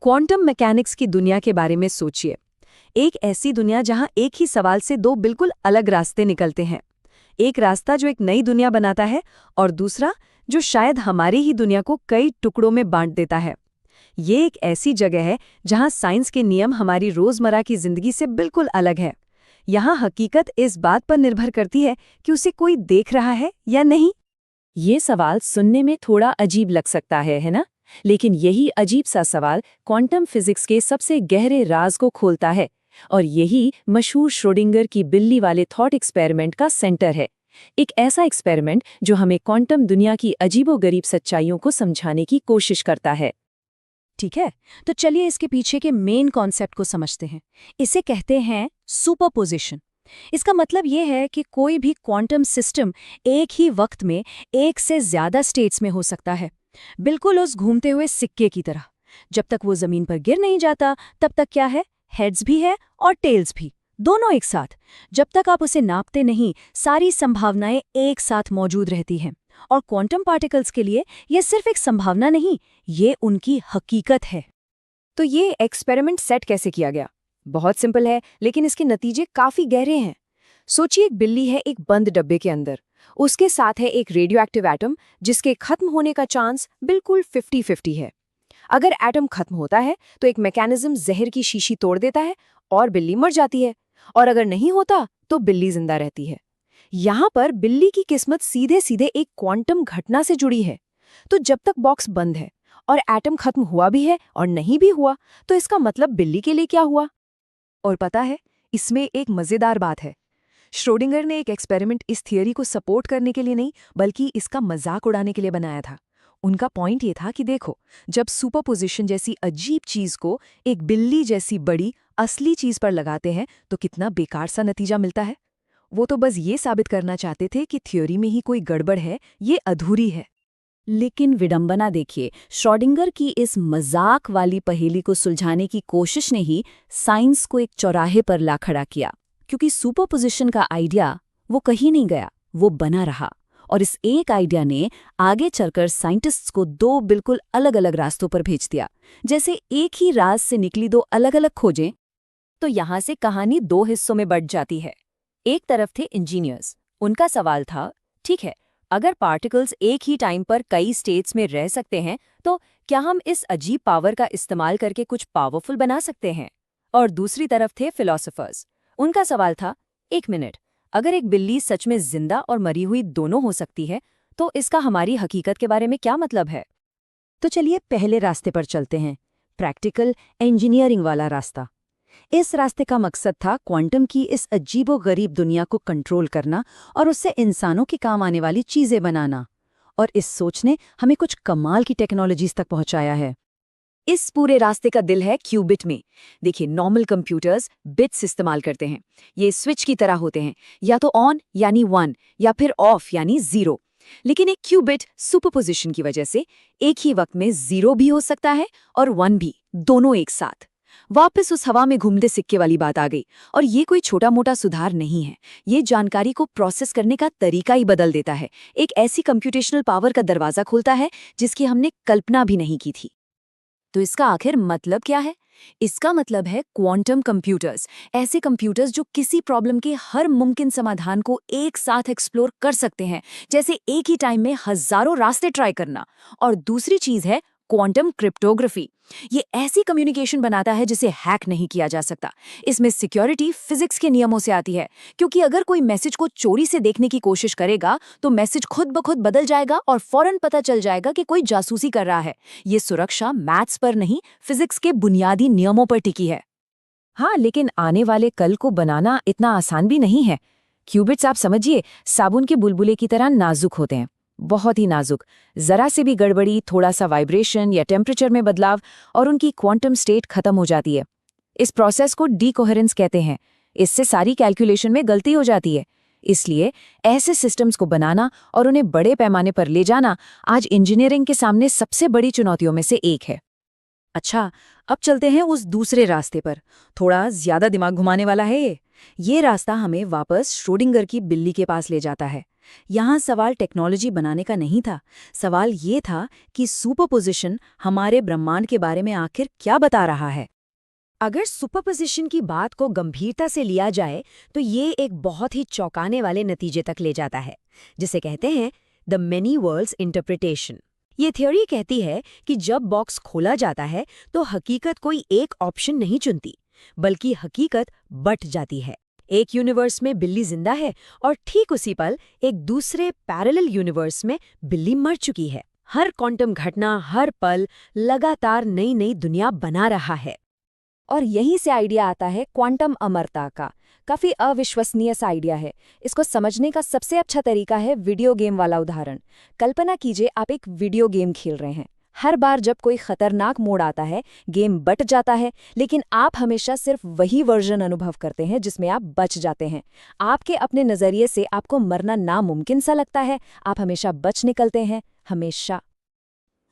Quantum mechanics की दुनिया के बारे में सोचिए। एक ऐसी दुनिया जहां एक ही सवाल से दो बिल्कुल अलग रास्ते निकलते हैं। एक रास्ता जो एक नई दुनिया बनाता है और दूसरा जो शायद हमारी ही दुनिया को कई टुकड़ों में बांट देता है। ये एक ऐसी जगह है जहां साइंस के नियम हमारी रोजमर्रा की जिंदगी से बिल्कुल अलग है। यहाँ हकीकत इस बात पर निर्भर करती है कि उसे कोई देख रहा है या नहीं। ये सवाल सुनने में थोड़ा अजीब लग सकता है ना? लेकिन यही अजीब सा सवाल क्वांटम फिजिक्स के सबसे गहरे राज को खोलता है और यही मशहूर श्रोडिंगर की बिल्ली वाले थॉट एक्सपेरिमेंट का सेंटर है। एक ऐसा एक्सपेरिमेंट जो हमें क्वांटम दुनिया की अजीबोगरीब सच्चाइयों को समझाने की कोशिश करता है। ठीक है, तो चलिए इसके पीछे के मेन कॉन्सेप्ट को समझते हैं। इसे कहते हैं सुपरपोजिशन। इसका मतलब ये है कि कोई भी क्वांटम सिस्टम एक ही वक्त में एक से ज्यादा स्टेट्स में हो सकता है, बिल्कुल उस घूमते हुए सिक्के की तरह। जब तक वो जमीन पर गिर नहीं जाता तब तक क्या है, हेड्स भी है और टेल्स भी, दोनों एक साथ। जब तक आप उसे नापते नहीं, सारी संभावनाएं एक साथ मौजूद रहती हैं। और क्वांटम पार्टिकल्स के लिए यह सिर्फ एक संभावना नहीं, ये उनकी हकीकत है। तो ये एक्सपेरिमेंट सेट कैसे किया गया? बहुत सिंपल है, लेकिन इसके नतीजे काफी गहरे हैं। सोचिए, एक बिल्ली है एक बंद डब्बे के अंदर। उसके साथ है एक रेडियो एक्टिव एटम जिसके खत्म होने का चांस बिल्कुल 50-50 है। अगर एटम खत्म होता है तो एक मैकेनिज्म जहर की शीशी तोड़ देता है और बिल्ली मर जाती है, और अगर नहीं होता तो बिल्ली जिंदा रहती है। यहाँ पर बिल्ली की किस्मत सीधे सीधे एक क्वांटम घटना से जुड़ी है। तो जब तक बॉक्स बंद है और एटम खत्म हुआ भी है और नहीं भी हुआ, तो इसका मतलब बिल्ली के लिए क्या हुआ? और पता है, इसमें एक मजेदार बात है। श्रोडिंगर ने एक एक्सपेरिमेंट इस थियरी को सपोर्ट करने के लिए नहीं, बल्कि इसका मजाक उड़ाने के लिए बनाया था। उनका पॉइंट ये था कि देखो, जब सुपरपोजिशन जैसी अजीब चीज को एक बिल्ली जैसी बड़ी असली चीज पर लगाते हैं तो कितना बेकार सा नतीजा मिलता है। वो तो बस ये साबित करना चाहते थे कि थ्योरी में ही कोई गड़बड़ है, ये अधूरी है। लेकिन विडंबना देखिए, श्रोडिंगर की इस मजाक वाली पहेली को सुलझाने की कोशिश ने ही साइंस को एक चौराहे पर ला खड़ा किया। क्योंकि सुपरपोजिशन का आइडिया वो कहीं नहीं गया, वो बना रहा। और इस एक आइडिया ने आगे चलकर साइंटिस्ट्स को दो बिल्कुल अलग अलग रास्तों पर भेज दिया। जैसे एक ही राज से निकली दो अलग अलग खोजें। तो यहाँ से कहानी दो हिस्सों में बंट जाती है। एक तरफ थे इंजीनियर्स। उनका सवाल था, ठीक है, अगर पार्टिकल्स एक ही टाइम पर कई स्टेट्स में रह सकते हैं तो क्या हम इस अजीब पावर का इस्तेमाल करके कुछ पावरफुल बना सकते हैं? और दूसरी तरफ थे फिलोसोफर्स। उनका सवाल था, एक मिनट, अगर एक बिल्ली सच में जिंदा और मरी हुई दोनों हो सकती है तो इसका हमारी हकीकत के बारे में क्या मतलब है? तो चलिए पहले रास्ते पर चलते हैं, प्रैक्टिकल इंजीनियरिंग वाला रास्ता। इस रास्ते का मकसद था क्वांटम की इस अजीबोगरीब दुनिया को कंट्रोल करना और उससे इंसानों के काम आने वाली चीजें बनाना। और इस सोच ने हमें कुछ कमाल की टेक्नोलॉजीज तक पहुंचाया है। इस पूरे रास्ते का दिल है क्यूबिट में। देखिए, नॉर्मल कंप्यूटर्स बिट्स इस्तेमाल करते हैं। ये स्विच की तरह होते हैं, या तो ऑन यानी 1 या फिर ऑफ यानी 0। लेकिन एक क्यूबिट सुपरपोजिशन की वजह से एक ही वक्त में 0 भी हो सकता है और 1 भी, दोनों एक साथ। वापस उस हवा में घूमते सिक्के वाली बात आ गई। और ये कोई छोटा मोटा सुधार नहीं है, ये जानकारी को प्रोसेस करने का तरीका ही बदल देता है। एक ऐसी कंप्यूटेशनल पावर का दरवाजा खोलता है जिसकी हमने कल्पना भी नहीं की थी। तो इसका आखिर मतलब क्या है? इसका मतलब है क्वांटम कंप्यूटर्स। ऐसे कंप्यूटर्स जो किसी प्रॉब्लम के हर मुमकिन समाधान को एक साथ एक्सप्लोर कर सकते हैं, जैसे एक ही टाइम में हजारों रास्ते ट्राई करना। और दूसरी चीज है क्वांटम क्रिप्टोग्राफी। ये ऐसी कम्युनिकेशन बनाता है जिसे हैक नहीं किया जा सकता। इसमें सिक्योरिटी फिजिक्स के नियमों से आती है, क्योंकि अगर कोई मैसेज को चोरी से देखने की कोशिश करेगा तो मैसेज खुद ब खुद बदल जाएगा और फौरन पता चल जाएगा कि कोई जासूसी कर रहा है। ये सुरक्षा मैथ्स पर नहीं, फिजिक्स के बुनियादी नियमों पर टिकी है। हाँ, लेकिन आने वाले कल को बनाना इतना आसान भी नहीं है। क्यूबिट्स आप समझिए, साबुन के बुलबुले की तरह नाजुक होते हैं, बहुत ही नाजुक। जरा से भी गड़बड़ी, थोड़ा सा वाइब्रेशन या टेम्परेचर में बदलाव और उनकी क्वांटम स्टेट खत्म हो जाती है। इस प्रोसेस को डीकोहेरेंस कहते हैं। इससे सारी कैलकुलेशन में गलती हो जाती है। इसलिए ऐसे सिस्टम्स को बनाना और उन्हें बड़े पैमाने पर ले जाना आज इंजीनियरिंग के सामने सबसे बड़ी चुनौतियों में से एक है। अच्छा, अब चलते हैं उस दूसरे रास्ते पर। थोड़ा ज्यादा दिमाग घुमाने वाला है ये रास्ता हमें वापस श्रोडिंगर की बिल्ली के पास ले जाता है। यहाँ सवाल टेक्नोलॉजी बनाने का नहीं था। सवाल ये था कि सुपरपोजिशन हमारे ब्रह्मांड के बारे में आखिर क्या बता रहा है। अगर सुपरपोजिशन की बात को गंभीरता से लिया जाए तो ये एक बहुत ही चौंकाने वाले नतीजे तक ले जाता है, जिसे कहते हैं द मेनी वर्ल्ड्स इंटरप्रिटेशन। ये थ्योरी कहती है कि जब बॉक्स खोला जाता है तो हकीकत कोई एक ऑप्शन नहीं चुनती, बल्कि हकीकत बट जाती है। एक यूनिवर्स में बिल्ली जिंदा है और ठीक उसी पल एक दूसरे पैरेलल यूनिवर्स में बिल्ली मर चुकी है। हर क्वांटम घटना हर पल लगातार नई नई दुनिया बना रहा है। और यहीं से आइडिया आता है क्वांटम अमरता का। काफी अविश्वसनीय सा आइडिया है। इसको समझने का सबसे अच्छा तरीका है वीडियो गेम वाला उदाहरण। कल्पना कीजिए आप एक वीडियो गेम खेल रहे हैं। हर बार जब कोई खतरनाक मोड़ आता है, गेम बट जाता है, लेकिन आप हमेशा सिर्फ वही वर्जन अनुभव करते हैं जिसमें आप बच जाते हैं। आपके अपने नजरिए से आपको मरना नामुमकिन सा लगता है, आप हमेशा बच निकलते हैं, हमेशा।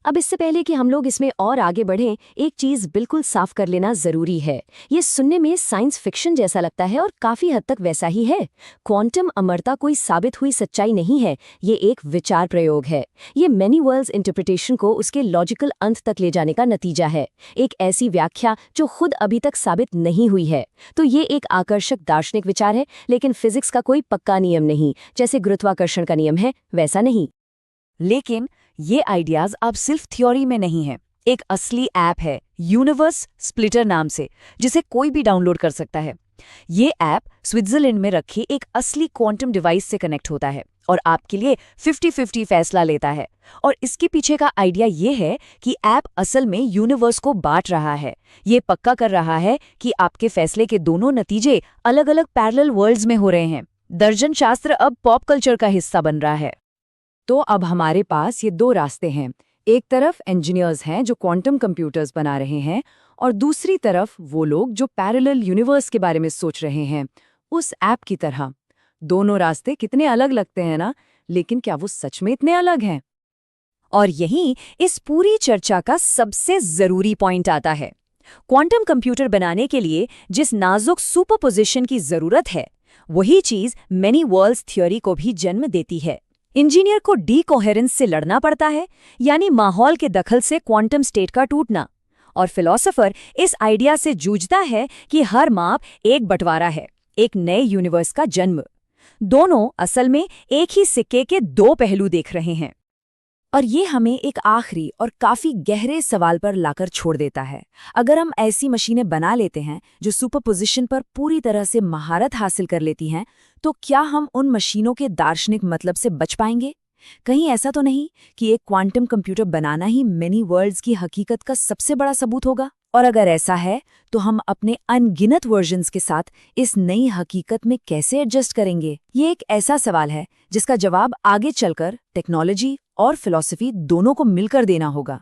अब इससे पहले कि हम लोग इसमें और आगे बढ़ें, एक चीज बिल्कुल साफ कर लेना जरूरी है। ये सुनने में साइंस फिक्शन जैसा लगता है और काफी हद तक वैसा ही है। क्वांटम अमरता कोई साबित हुई सच्चाई नहीं है, ये एक विचार प्रयोग है। ये मेनी वर्ल्ड्स इंटरप्रिटेशन को उसके लॉजिकल अंत तक ले जाने का नतीजा है, एक ऐसी व्याख्या जो खुद अभी तक साबित नहीं हुई है। तो ये एक आकर्षक दार्शनिक विचार है, लेकिन फिजिक्स का कोई पक्का नियम नहीं, जैसे गुरुत्वाकर्षण का नियम है वैसा नहीं। लेकिन ये आइडियाज अब सिर्फ थ्योरी में नहीं है। एक असली ऐप है यूनिवर्स स्प्लिटर नाम से, जिसे कोई भी डाउनलोड कर सकता है। ये ऐप स्विट्जरलैंड में रखी एक असली क्वांटम डिवाइस से कनेक्ट होता है और आपके लिए 50-50 फैसला लेता है। और इसके पीछे का आइडिया ये है कि ऐप असल में यूनिवर्स को बांट रहा है। ये पक्का कर रहा है कि आपके फैसले के दोनों नतीजे अलग अलग पैरेलल वर्ल्ड्स में हो रहे हैं। दर्शन शास्त्र अब पॉप कल्चर का हिस्सा बन रहा है। तो अब हमारे पास ये दो रास्ते हैं। एक तरफ इंजीनियर्स हैं जो क्वांटम कंप्यूटर्स बना रहे हैं, और दूसरी तरफ वो लोग जो पैरेलल यूनिवर्स के बारे में सोच रहे हैं, उस ऐप की तरह। दोनों रास्ते कितने अलग लगते हैं ना, लेकिन क्या वो सच में इतने अलग हैं? और यही इस पूरी चर्चा का सबसे जरूरी पॉइंट आता है। क्वांटम कंप्यूटर बनाने के लिए जिस नाजुक सुपरपोजिशन की जरूरत है, वही चीज मेनी वर्ल्ड्स थ्योरी को भी जन्म देती है। इंजीनियर को डीकोहेरेंस से लड़ना पड़ता है, यानी माहौल के दखल से क्वांटम स्टेट का टूटना। और फिलोसोफर इस आइडिया से जूझता है कि हर माप एक बंटवारा है, एक नए यूनिवर्स का जन्म। दोनों असल में एक ही सिक्के के दो पहलू देख रहे हैं। और ये हमें एक आखिरी और काफी गहरे सवाल पर लाकर छोड़ देता है। अगर हम ऐसी मशीनें बना लेते हैं जो सुपरपोजिशन पर पूरी तरह से महारत हासिल कर लेती हैं, तो क्या हम उन मशीनों के दार्शनिक मतलब से बच पाएंगे? कहीं ऐसा तो नहीं कि एक क्वांटम कंप्यूटर बनाना ही मेनी वर्ल्ड्स की हकीकत का सबसे बड़ा सबूत होगा? और अगर ऐसा है, तो हम अपने अनगिनत वर्जन्स के साथ इस नई हकीकत में कैसे एडजस्ट करेंगे? ये एक ऐसा सवाल है जिसका जवाब आगे चलकर टेक्नोलॉजी और फिलॉसफी दोनों को मिलकर देना होगा।